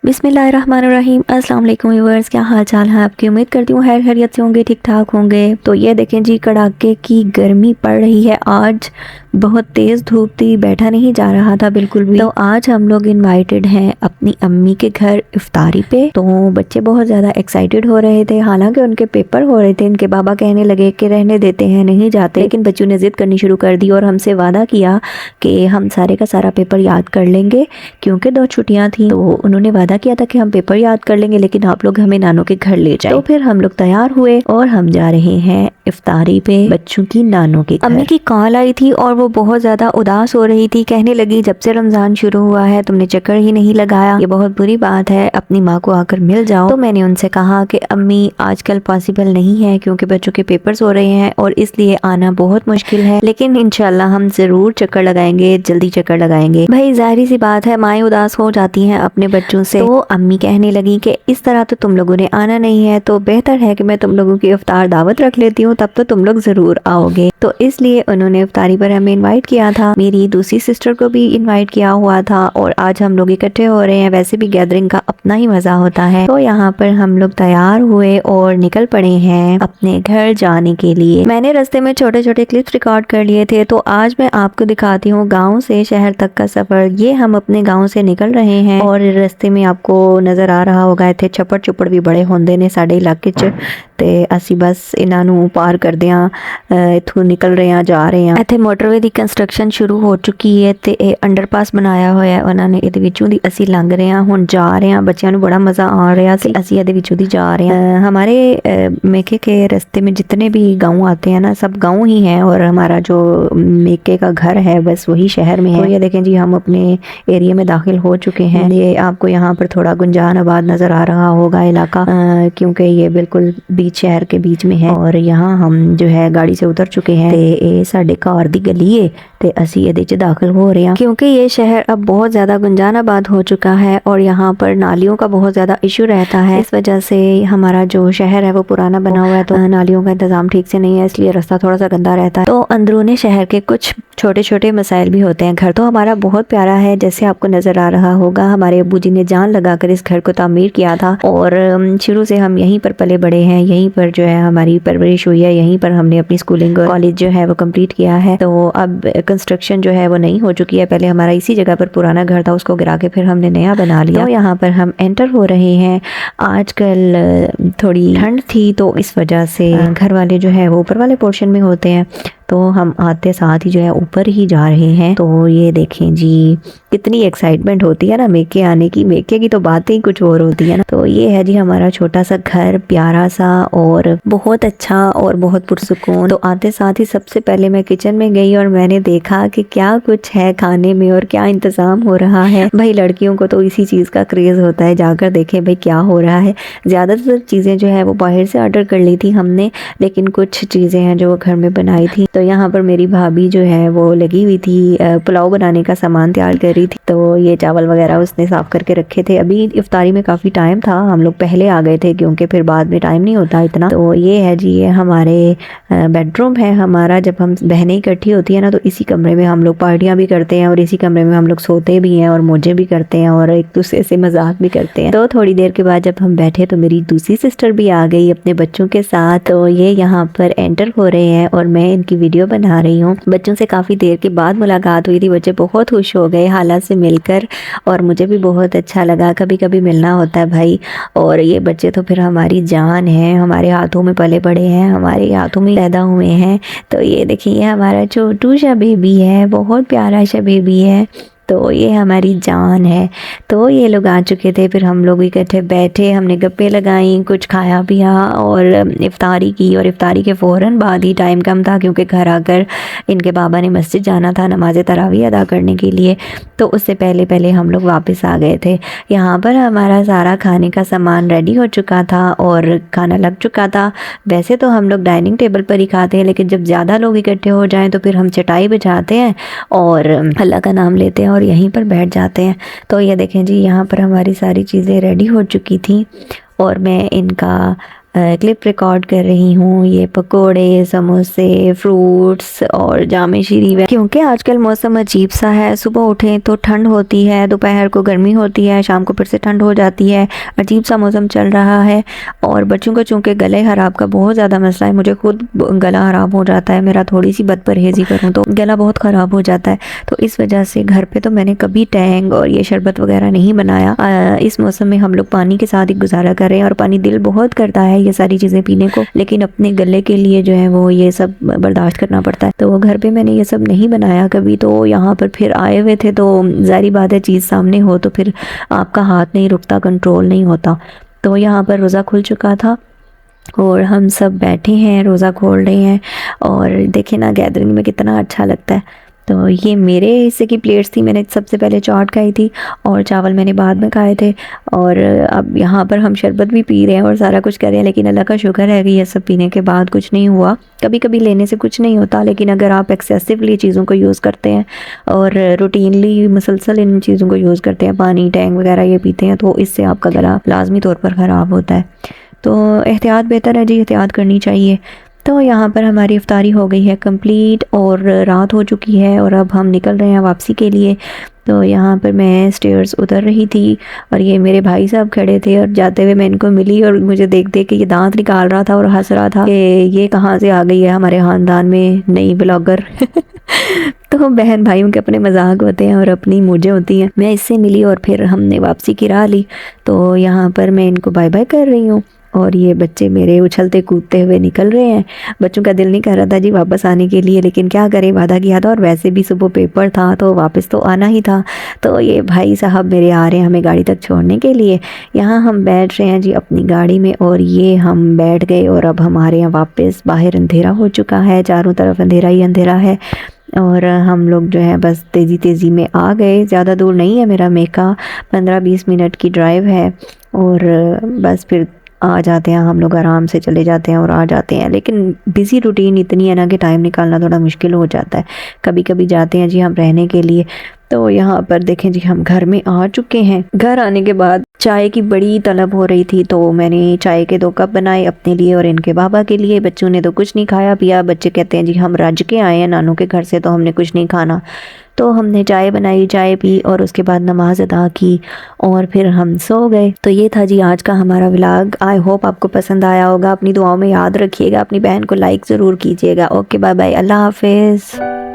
बिस्मिल्लाहिर्रहमानिर्रहीम। अस्सलाम वालेकुम व्यूअर्स, क्या हाल चाल है आपकी। उम्मीद करती हूँ खैर खैरियत से होंगे, ठीक ठाक होंगे। तो ये देखें जी, कड़ाके की गर्मी पड़ रही है। आज बहुत तेज़ धूप थी, बैठा नहीं जा रहा था बिल्कुल भी। तो आज हम लोग इनवाइटेड हैं अपनी अम्मी के घर इफ्तारी पे। तो बच्चे बहुत ज़्यादा एक्साइटेड हो रहे थे, हालांकि उनके पेपर हो रहे थे। इनके बाबा कहने लगे कि रहने देते हैं, नहीं जाते, लेकिन बच्चों ने ज़िद करनी शुरू कर दी और हमसे वादा किया कि हम सारे का सारा पेपर याद कर लेंगे, क्योंकि 2 छुट्टियाँ थी। तो उन्होंने वादा किया था कि हम पेपर याद कर लेंगे, लेकिन आप लोग हमें नानों के घर ले जाएं। तो फिर हम लोग तैयार हुए और हम जा रहे हैं इफ्तारी पे बच्चों की नानों के घर। अम्मी की कॉल आई थी और वो बहुत ज्यादा उदास हो रही थी। कहने लगी, जब से रमजान शुरू हुआ है तुमने चक्कर ही नहीं लगाया, ये बहुत बुरी बात है, अपनी माँ को आकर मिल जाओ। तो मैंने उनसे कहा कि अम्मी आजकल पॉसिबल नहीं है, क्योंकि बच्चों के पेपर्स हो रहे हैं और इसलिए आना बहुत मुश्किल है, लेकिन इंशाल्लाह हम जरूर चक्कर लगाएंगे, जल्दी चक्कर लगाएंगे। भाई जाहिर सी बात है, माएँ उदास हो जाती हैं अपने बच्चों से। तो अम्मी कहने लगी कि इस तरह तो तुम लोगों ने आना नहीं है, तो बेहतर है कि मैं तुम लोगों की इफ्तार दावत रख लेती हूँ, तब तो तुम लोग जरूर आओगे। तो इसलिए उन्होंने इफ्तारी पर हमें इनवाइट किया था। मेरी दूसरी सिस्टर को भी इनवाइट किया हुआ था और आज हम लोग इकट्ठे हो रहे हैं। वैसे भी गैदरिंग का अपना ही मजा होता है। तो यहाँ पर हम लोग तैयार हुए और निकल पड़े हैं अपने घर जाने के लिए। मैंने रास्ते में छोटे छोटे क्लिप्स रिकॉर्ड कर लिए थे, तो आज मैं आपको दिखाती हूँ गाँव से शहर तक का सफर। ये हम अपने गाँव से निकल रहे हैं और रास्ते में आपको नज़र आ रहा होगा इत्थे छप्पड़ चुप्पड़ भी बड़े होंदे ने साडे इलाके च। ते असी बस इन्हां नूं पार करदे हां, इत्थों निकल रहे हैं, जा रहे हैं। इत्थे मोटरवे दी कंस्ट्रक्शन शुरू हो चुकी है ते अंडरपास बनाया होया है उन्होंने, इहदे विचों दी असी लंघ रहे हैं, हुण जा रहे हैं। बच्चों नूं बड़ा मज़ा आ रहा सी, असी इहदे विचों दी जा रहे हैं। हमारे मेके के रास्ते में जितने भी गाँव आते हैं ना, सब गाँव ही हैं और हमारा जो मेके का घर है बस वही शहर में है। तो ये देखें जी, हम अपने एरिया में दाखिल हो चुके हैं। ये आपको यहाँ पर थोड़ा गुंजान आबाद नज़र आ रहा होगा इलाका, क्योंकि ये बिल्कुल बीच शहर के बीच में है। और यहाँ हम जो है गाड़ी से उतर चुके हैं। ये साडे घर दी गली है ते असी इहदे च दाखिल हो रहे हैं, क्योंकि ये शहर अब बहुत ज़्यादा गुंजान आबाद हो चुका है और यहाँ पर नालियों का बहुत ज़्यादा इशू रहता है। इस वजह से हमारा जो शहर है वो पुराना बना हुआ है, तो नालियों का इंतज़ाम ठीक से नहीं है, इसलिए रास्ता थोड़ा सा गंदा रहता है। तो अंदरूनी शहर के कुछ छोटे छोटे मसाइल भी होते हैं। घर तो हमारा बहुत प्यारा है, जैसे आपको नज़र आ रहा होगा। हमारे अब्बू जी ने जान लगाकर इस घर को तामीर किया था और शुरू से हम यहीं पर पले बड़े हैं, यहीं पर जो है हमारी परवरिश हुई है, यहीं पर हमने अपनी स्कूलिंग और कॉलेज जो है वो कंप्लीट किया है। तो अब कंस्ट्रक्शन जो है वो नहीं हो चुकी है। पहले हमारा इसी जगह पर पुराना घर था, उसको गिरा के फिर हमने नया बना लिया। तो यहाँ पर हम एंटर हो रहे हैं। आजकल थोड़ी ठंड थी, तो इस वजह से घर वाले जो है वो ऊपर वाले पोर्शन में होते हैं, तो हम आते साथ ही जो है ऊपर ही जा रहे हैं। तो ये देखें जी, कितनी एक्साइटमेंट होती है ना मेके आने की। मेके की तो बातें ही कुछ और होती है ना। तो ये है जी हमारा छोटा सा घर, प्यारा सा और बहुत अच्छा और बहुत पुरसुकून। तो आते साथ ही सबसे पहले मैं किचन में गई और मैंने देखा कि क्या कुछ है खाने में और क्या इंतज़ाम हो रहा है। भाई लड़कियों को तो इसी चीज़ का क्रेज़ होता है, जाकर देखें भाई क्या हो रहा है। ज़्यादातर चीज़ें जो है वो बाहर से ऑर्डर कर ली थी हमने, लेकिन कुछ चीज़ें हैं जो वो घर में बनाई थी। तो यहाँ पर मेरी भाभी जो है वो लगी हुई थी, पुलाव बनाने का सामान तैयार कर रही थी। तो ये चावल वगैरह उसने साफ़ करके रखे थे। अभी इफ्तारी में काफ़ी टाइम था, हम लोग पहले आ गए थे क्योंकि फिर बाद में टाइम नहीं होता इतना। तो ये है जी, ये हमारे बेडरूम है हमारा। जब हम बहनें इकट्ठी होती है ना, तो इसी कमरे में हम लोग पार्टियाँ भी करते हैं और इसी कमरे में हम लोग सोते भी हैं और मौजें भी करते हैं और एक दूसरे से मजाक भी करते हैं। तो थोड़ी देर के बाद जब हम बैठे तो मेरी दूसरी सिस्टर भी आ गई अपने बच्चों के साथ। तो ये यहाँ पर एंटर हो रहे हैं और मैं इनकी वीडियो बना रही हूँ। बच्चों से काफ़ी देर के बाद मुलाकात हुई थी, बच्चे बहुत खुश हो गए हालात से मिलकर और मुझे भी बहुत अच्छा लगा। कभी कभी मिलना होता है भाई। और ये बच्चे तो फिर हमारी जान है, हमारे हाथों में पले बड़े हैं, हमारे हाथों में पैदा हुए हैं। तो ये देखिए हमारा छोटू सा बेबी है, बहुत प्यारा सा बेबी है। तो ये हमारी जान है। तो ये लोग आ चुके थे, फिर हम लोग इकट्ठे बैठे, हमने गप्पे लगाई, कुछ खाया पिया और इफ्तारी की। और इफ्तारी के फ़ौरन बाद ही, टाइम कम था क्योंकि घर आकर इनके बाबा ने मस्जिद जाना था नमाज तरावी अदा करने के लिए, तो उससे पहले पहले हम लोग वापस आ गए थे। यहाँ पर हमारा सारा खाने का सामान रेडी हो चुका था और खाना लग चुका था। वैसे तो हम लोग डाइनिंग टेबल पर ही खाते हैं, लेकिन जब ज़्यादा लोग इकट्ठे हो जाएँ तो फिर हम चटाई बिछाते हैं और अल्लाह का नाम लेते हैं और यहीं पर बैठ जाते हैं। तो ये देखें जी, यहाँ पर हमारी सारी चीज़ें रेडी हो चुकी थी और मैं इनका क्लिप रिकॉर्ड कर रही हूँ। ये पकोड़े, समोसे, फ्रूट्स और जामे शीरी, क्योंकि आजकल मौसम अजीब सा है। सुबह उठें तो ठंड होती है, दोपहर को गर्मी होती है, शाम को फिर से ठंड हो जाती है। अजीब सा मौसम चल रहा है और बच्चों को चूँकि गले ख़राब का बहुत ज़्यादा मसला है, मुझे खुद गला ख़राब हो जाता है। मेरा थोड़ी सी बदपरहेज़ी करूँ तो गला बहुत ख़राब हो जाता है। तो इस वजह से घर पे तो मैंने कभी टैंग और ये शरबत वगैरह नहीं बनाया। इस मौसम में हम लोग पानी के साथ ही गुजारा कर रहे हैं और पानी दिल बहुत करता है ये सारी चीज़ें पीने को, लेकिन अपने गले के लिए जो है वो ये सब बर्दाश्त करना पड़ता है। तो वो घर पे मैंने ये सब नहीं बनाया कभी। तो यहाँ पर फिर आए हुए थे तो ज़ाहिर बात है चीज़ सामने हो तो फिर आपका हाथ नहीं रुकता, कंट्रोल नहीं होता। तो यहाँ पर रोज़ा खुल चुका था और हम सब बैठे हैं, रोज़ा खोल रहे हैं और देखें ना गैदरिंग में कितना अच्छा लगता है। तो ये मेरे हिस्से की प्लेट्स थी, मैंने सबसे पहले चाट खाई थी और चावल मैंने बाद में खाए थे। और अब यहाँ पर हम शरबत भी पी रहे हैं और सारा कुछ कर रहे हैं, लेकिन अल्लाह का शुक्र है कि ये सब पीने के बाद कुछ नहीं हुआ। कभी कभी लेने से कुछ नहीं होता, लेकिन अगर आप एक्सेसिवली चीज़ों को यूज़ करते हैं और रूटीनली मुसलसल इन चीज़ों को यूज़ करते हैं, पानी टैंक वगैरह ये पीते हैं, तो इससे आपका गला लाजमी तौर पर ख़राब होता है। तो एहतियात बेहतर है जी, एहतियात करनी चाहिए। तो यहाँ पर हमारी इफ्तारी हो गई है कंप्लीट और रात हो चुकी है और अब हम निकल रहे हैं वापसी के लिए। तो यहाँ पर मैं स्टेयर्स उतर रही थी और ये मेरे भाई साहब खड़े थे और जाते हुए मैं इनको मिली और मुझे देख देख के ये दांत निकाल रहा था और हंस रहा था कि ये कहाँ से आ गई है हमारे ख़ानदान में नई ब्लॉगर। तो बहन भाइयों के अपने मजाक होते हैं और अपनी मौजें होती हैं। मैं इससे मिली और फिर हमने वापसी की राह ली। तो यहाँ पर मैं इनको बाय बाय कर रही हूँ और ये बच्चे मेरे उछलते कूदते हुए निकल रहे हैं। बच्चों का दिल नहीं कर रहा था जी वापस आने के लिए, लेकिन क्या करें, वादा किया था और वैसे भी सुबह पेपर था तो वापस तो आना ही था। तो ये भाई साहब मेरे आ रहे हैं हमें गाड़ी तक छोड़ने के लिए। यहाँ हम बैठ रहे हैं जी अपनी गाड़ी में और ये हम बैठ गए और अब हमारे यहाँ वापस। बाहर अंधेरा हो चुका है, चारों तरफ अंधेरा ही अंधेरा है और हम लोग जो है बस तेज़ी तेज़ी में आ गए। ज़्यादा दूर नहीं है मेरा मेका, 15-20 मिनट की ड्राइव है और बस फिर आ जाते हैं हम लोग, आराम से चले जाते हैं और आ जाते हैं। लेकिन बिज़ी रूटीन इतनी है ना कि टाइम निकालना थोड़ा मुश्किल हो जाता है। कभी कभी जाते हैं जी हम रहने के लिए। तो यहाँ पर देखें जी हम घर में आ चुके हैं। घर आने के बाद चाय की बड़ी तलब हो रही थी तो मैंने चाय के 2 कप बनाए अपने लिए और इनके बाबा के लिए। बच्चों ने तो कुछ नहीं खाया पिया। बच्चे कहते हैं जी हम रज के आए हैं नानू के घर से तो हमने कुछ नहीं खाना। तो हमने चाय बनाई, चाय पी और उसके बाद नमाज अदा की और फिर हम सो गए। तो ये था जी आज का हमारा व्लॉग। आई होप आपको पसंद आया होगा। अपनी दुआओं में याद रखिएगा, अपनी बहन को लाइक ज़रूर कीजिएगा। ओके बाय बाय, अल्लाह हाफिज़।